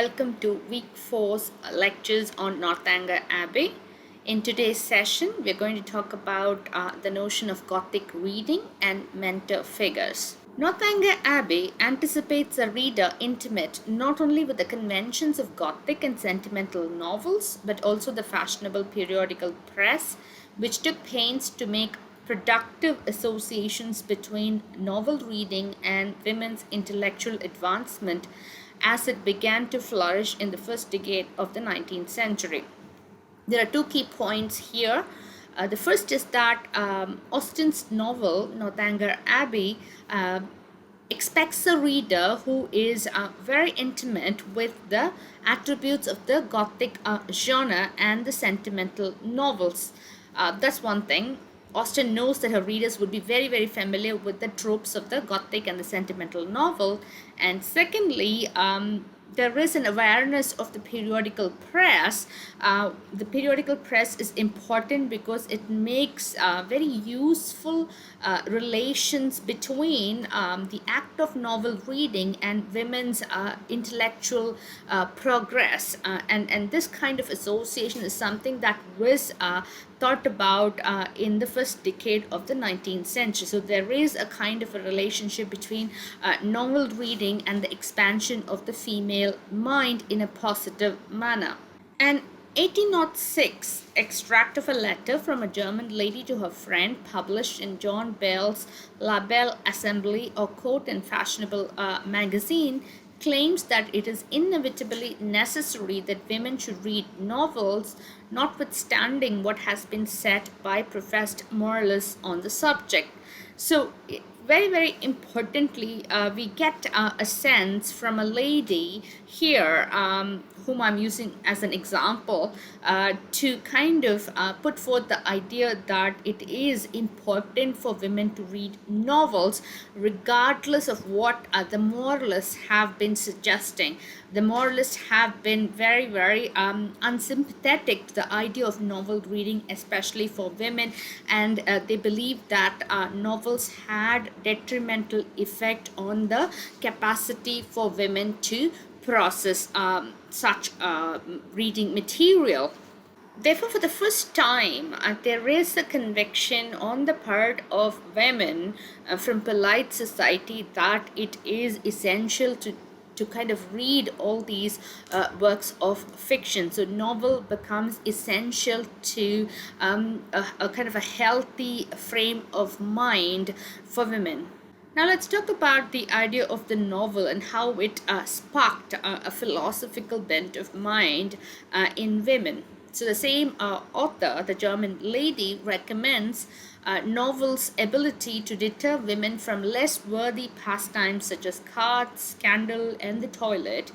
welcome to week 4's lectures on Northanger Abbey. In today's session, we're going to talk about the notion of Gothic reading and mentor figures. Northanger Abbey anticipates a reader intimate not only with the conventions of Gothic and sentimental novels, but also the fashionable periodical press, which took pains to make productive associations between novel reading and women's intellectual advancement as it began to flourish in the first decade of the 19th century. There are two key points here. The first is that Austen's novel, Northanger Abbey, expects a reader who is very intimate with the attributes of the Gothic genre and the sentimental novels. That's one thing. Austen knows that her readers would be very familiar with the tropes of the Gothic and the sentimental novel. And secondly, there is an awareness of the periodical press. The periodical press is important because it makes very useful relations between the act of novel reading and women's intellectual progress. And this kind of association is something that was thought about in the first decade of the 19th century. So there is a kind of a relationship between novel reading and the expansion of the female mind in a positive manner. An 1806 extract of a letter from a German lady to her friend, published in John Bell's La Belle Assembly or Court and Fashionable magazine, claims that it is inevitably necessary that women should read novels, notwithstanding what has been said by professed moralists on the subject. So very importantly, we get a sense from a lady here, whom I'm using as an example, to kind of put forth the idea that it is important for women to read novels regardless of what the moralists have been suggesting. The moralists have been very unsympathetic to the idea of novel reading, especially for women, and they believe that novels had detrimental effect on the capacity for women to process such reading material. Therefore, for the first time, there is a conviction on the part of women from polite society that it is essential to kind of read all these works of fiction. So novel becomes essential to a kind of a healthy frame of mind for women. Now let's talk about the idea of the novel and how it sparked a philosophical bent of mind in women. So the same author, the German lady, recommends novels' ability to deter women from less worthy pastimes such as cards, scandal, and the toilet,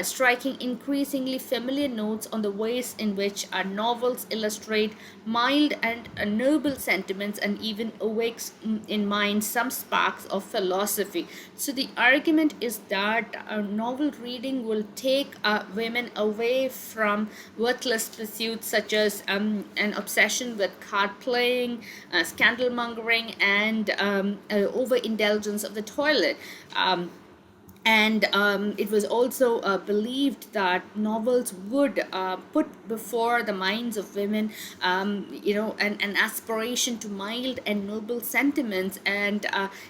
striking increasingly familiar notes on the ways in which novels illustrate mild and noble sentiments and even awakes in mind some sparks of philosophy. So the argument is that novel reading will take women away from worthless pursuits such as an obsession with card playing, scandal mongering, and overindulgence of the toilet. And it was also believed that novels would put before the minds of women, an aspiration to mild and noble sentiments, and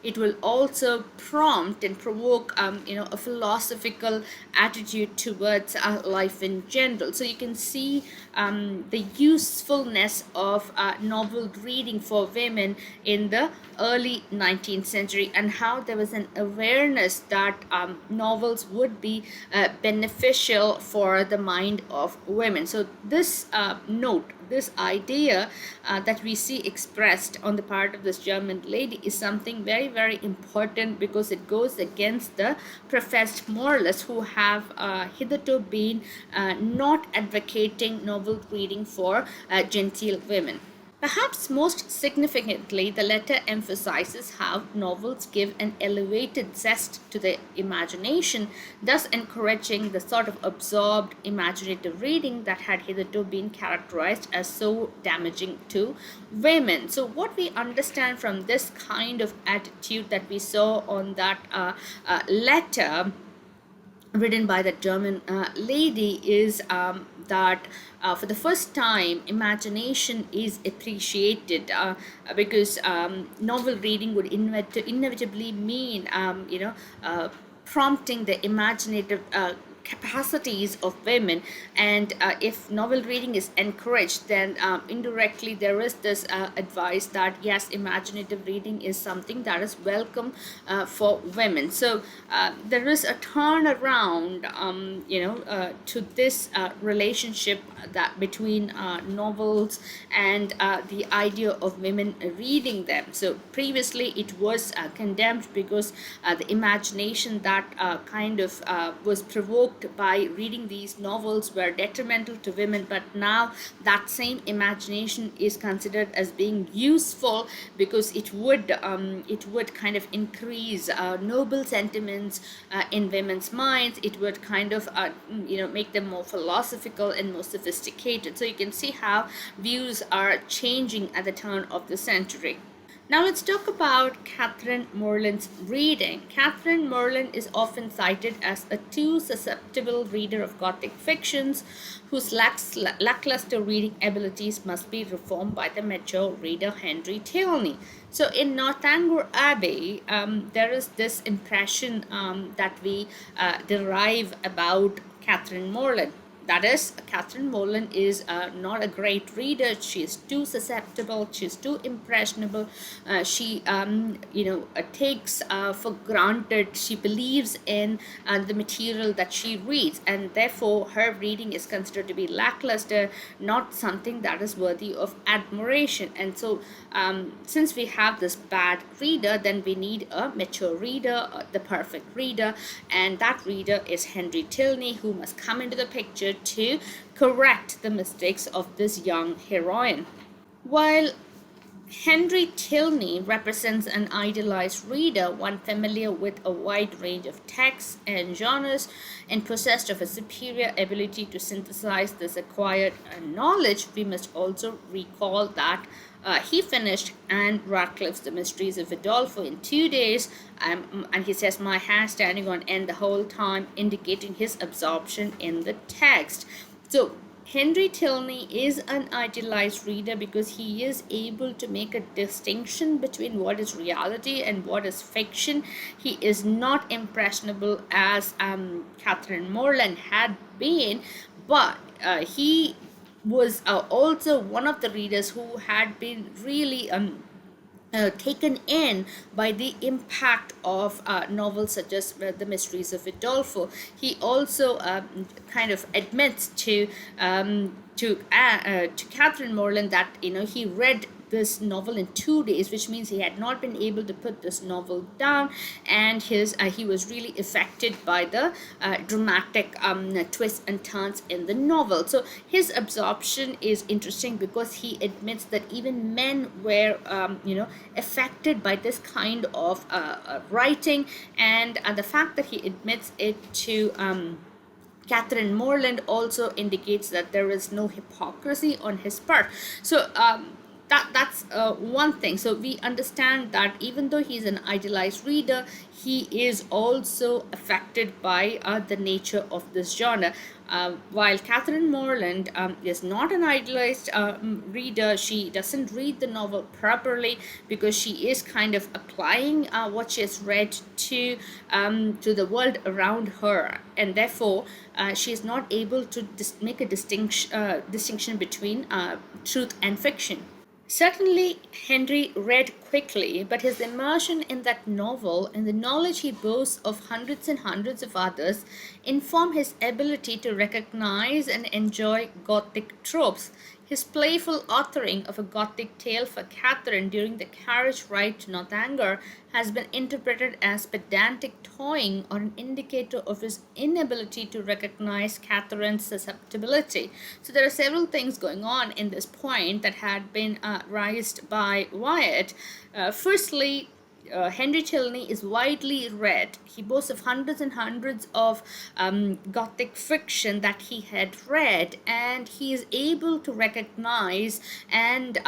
it will also prompt and provoke, a philosophical attitude towards life in general. So you can see the usefulness of novel reading for women in the early 19th century, and how there was an awareness that novels would be beneficial for the mind of women. So this this idea that we see expressed on the part of this German lady is something very important, because it goes against the professed moralists who have hitherto been not advocating novel reading for genteel women. Perhaps most significantly, the letter emphasizes how novels give an elevated zest to the imagination, thus encouraging the sort of absorbed imaginative reading that had hitherto been characterized as so damaging to women. So what we understand from this kind of attitude that we saw on that letter written by the German lady is that for the first time, imagination is appreciated because novel reading would inevitably mean, prompting the imaginative capacities of women. And if novel reading is encouraged, then indirectly there is this advice that yes, imaginative reading is something that is welcome for women. So there is a turnaround to this relationship that between novels and the idea of women reading them. So previously it was condemned because the imagination that was provoked by reading these novels were detrimental to women. But now that same imagination is considered as being useful because it would kind of increase noble sentiments in women's minds. It would kind of make them more philosophical and more sophisticated. So you can see how views are changing at the turn of the century. Now let's talk about Catherine Morland's reading. Catherine Morland is often cited as a too susceptible reader of Gothic fictions whose lackluster reading abilities must be reformed by the mature reader Henry Tilney. So in Northanger Abbey, there is this impression that we derive about Catherine Morland. That is, Catherine Morland is not a great reader. She is too susceptible. She is too impressionable. She takes for granted. She believes in the material that she reads, and therefore her reading is considered to be lackluster, not something that is worthy of admiration. And so, since we have this bad reader, then we need a mature reader, the perfect reader, and that reader is Henry Tilney, who must come into the picture to correct the mistakes of this young heroine. While Henry Tilney represents an idealized reader, one familiar with a wide range of texts and genres and possessed of a superior ability to synthesize this acquired knowledge. We must also recall that he finished Anne Radcliffe's The Mysteries of Udolpho in 2 days, and he says, my hair standing on end the whole time, indicating his absorption in the text. So Henry Tilney is an idealized reader because he is able to make a distinction between what is reality and what is fiction. He is not impressionable as Catherine Morland had been, but he was also one of the readers who had been really taken in by the impact of novels such as The Mysteries of Udolpho. He also kind of admits to Catherine Morland that he read this novel in 2 days, which means he had not been able to put this novel down, and he was really affected by the dramatic twists and turns in the novel. So his absorption is interesting because he admits that even men were affected by this kind of writing, and the fact that he admits it to Catherine Morland also indicates that there is no hypocrisy on his part. So that's one thing. So we understand that even though he's an idealized reader, he is also affected by the nature of this genre. While Catherine Morland is not an idealized reader, she doesn't read the novel properly because she is kind of applying what she has read to the world around her, and therefore she is not able to make a distinction between truth and fiction. Certainly, Henry read quickly, but his immersion in that novel and the knowledge he boasts of hundreds and hundreds of others inform his ability to recognize and enjoy Gothic tropes. His playful authoring of a Gothic tale for Catherine during the carriage ride to Northanger has been interpreted as pedantic toying or an indicator of his inability to recognize Catherine's susceptibility. So there are several things going on in this point that had been raised by Wyatt. Firstly, Henry Tilney is widely read. He boasts of hundreds and hundreds of Gothic fiction that he had read, and he is able to recognize and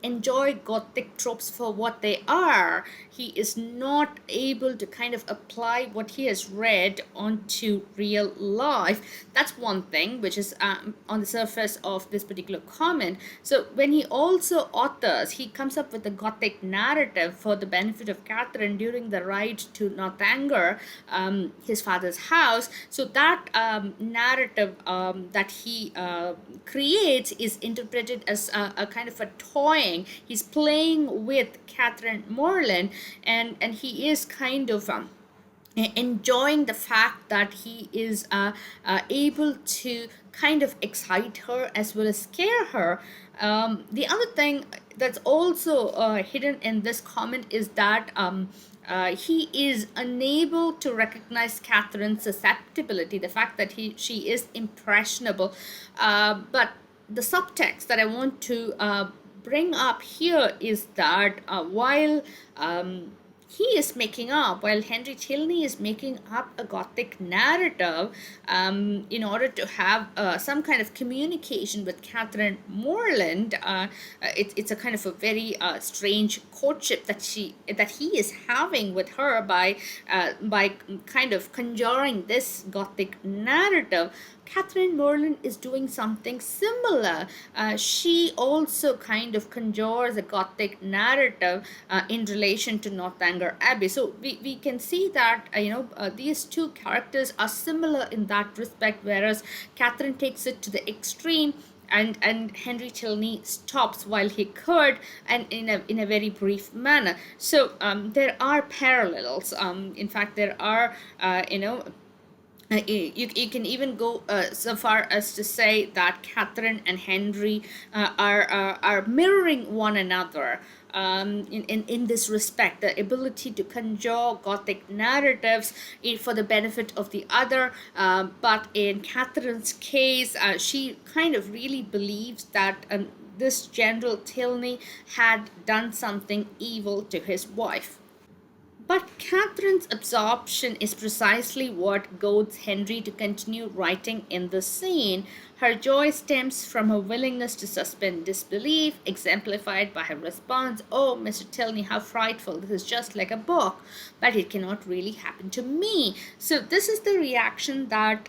enjoy Gothic tropes for what they are. He is not able to kind of apply what he has read onto real life. That's one thing which is on the surface of this particular comment. So when he also authors, he comes up with a Gothic narrative for the benefit of Catherine during the ride to Northanger, his father's house. So that narrative that he creates is interpreted as a kind of a toying. He's playing with Catherine Morland, and he is kind of enjoying the fact that he is able to kind of excite her as well as scare her. The other thing that's also hidden in this comment is that he is unable to recognize Catherine's susceptibility, the fact that she is impressionable. But the subtext that I want to bring up here is that while Henry Tilney is making up a Gothic narrative in order to have some kind of communication with Catherine Morland. It's a kind of a very strange courtship that he is having with her by kind of conjuring this Gothic narrative. Catherine Morland is doing something similar. She also kind of conjures a Gothic narrative in relation to Northanger Abbey. So we can see that these two characters are similar in that respect, whereas Catherine takes it to the extreme, and Henry Tilney stops while he could, and in a very brief manner. So there are parallels. In fact, there are you can even go so far as to say that Catherine and Henry are mirroring one another in this respect, the ability to conjure Gothic narratives for the benefit of the other. But in Catherine's case, she kind of really believes that this General Tilney had done something evil to his wife. But Catherine's absorption is precisely what goads Henry to continue writing in the scene. Her joy stems from her willingness to suspend disbelief, exemplified by her response, "Oh, Mr. Tilney, how frightful. This is just like a book, but it cannot really happen to me." So this is the reaction that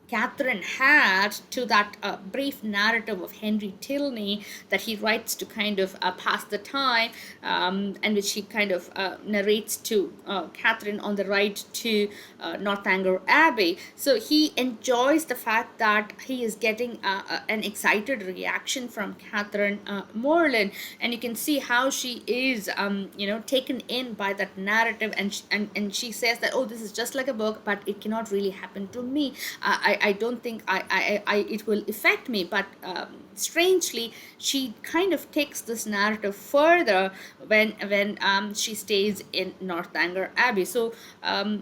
Catherine had to that brief narrative of Henry Tilney that he writes to kind of pass the time, and which he kind of narrates to Catherine on the ride to Northanger Abbey. So he enjoys the fact that he is getting an excited reaction from Catherine Morland, and you can see how she is, taken in by that narrative, and she says that, "Oh, this is just like a book, but it cannot really happen to me. I don't think it will affect me." But strangely, she kind of takes this narrative further when she stays in Northanger Abbey. So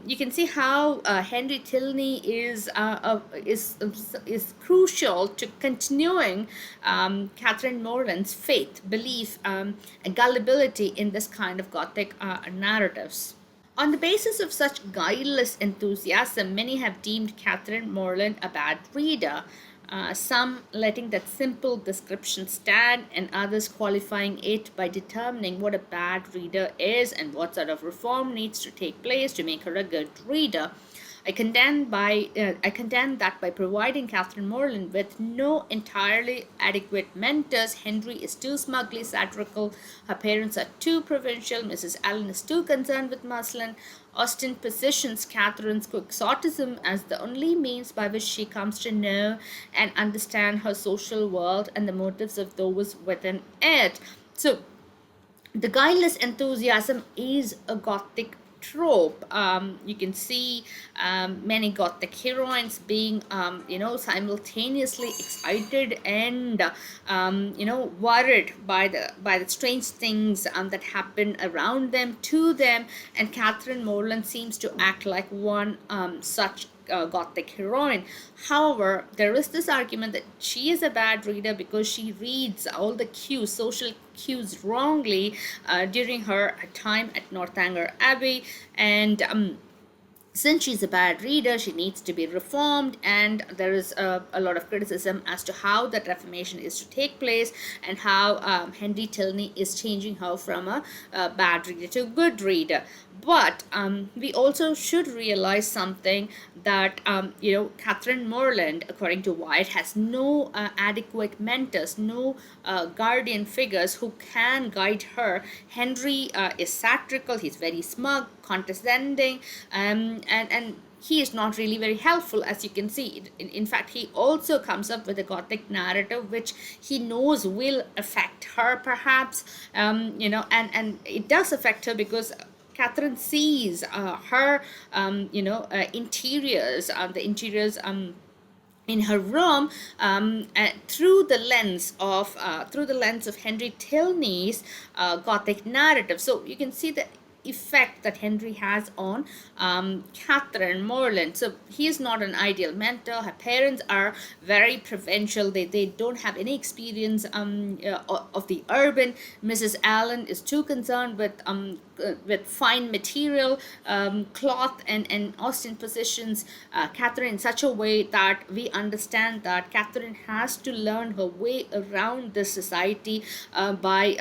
you can see how Henry Tilney is crucial to continuing Catherine Morland's faith, belief, gullibility in this kind of Gothic narratives. On the basis of such guileless enthusiasm, many have deemed Catherine Morland a bad reader, some letting that simple description stand, and others qualifying it by determining what a bad reader is and what sort of reform needs to take place to make her a good reader. I contend that by providing Catherine Morland with no entirely adequate mentors, Henry is too smugly satirical, her parents are too provincial, Mrs. Allen is too concerned with muslin. Austen positions Catherine's quixotism as the only means by which she comes to know and understand her social world and the motives of those within it. So, the guileless enthusiasm is a Gothic trope. You can see many Gothic heroines being, simultaneously excited and, worried by the strange things that happen around them, to them, and Catherine Morland seems to act like one such Gothic heroine. However, there is this argument that she is a bad reader because she reads all the cues, social cues, wrongly during her time at Northanger Abbey, and since she's a bad reader, she needs to be reformed, and there is a lot of criticism as to how that reformation is to take place, and how Henry Tilney is changing her from a bad reader to a good reader. But we also should realize something, that Catherine Morland, according to White, has no adequate mentors, no guardian figures who can guide her. Henry is satirical, he's very smug, condescending, and he is not really very helpful, as you can see. In fact, he also comes up with a Gothic narrative which he knows will affect her, perhaps, and it does affect her, because Catherine sees her interiors, the interiors in her room, through the lens of Henry Tilney's Gothic narrative. So you can see the effect that Henry has on Catherine Morland. So he is not an ideal mentor. Her parents are very provincial. They don't have any experience of the urban. Mrs. Allen is too concerned with fine material, cloth, and Austen positions Catherine in such a way that we understand that Catherine has to learn her way around this society by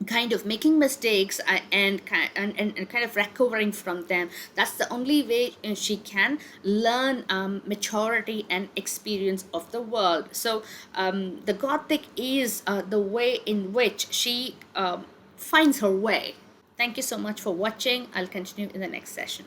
kind of making mistakes and kind of recovering from them. That's the only way she can learn maturity and experience of the world. So the Gothic is the way in which she finds her way. Thank you so much for watching. I'll continue in the next session.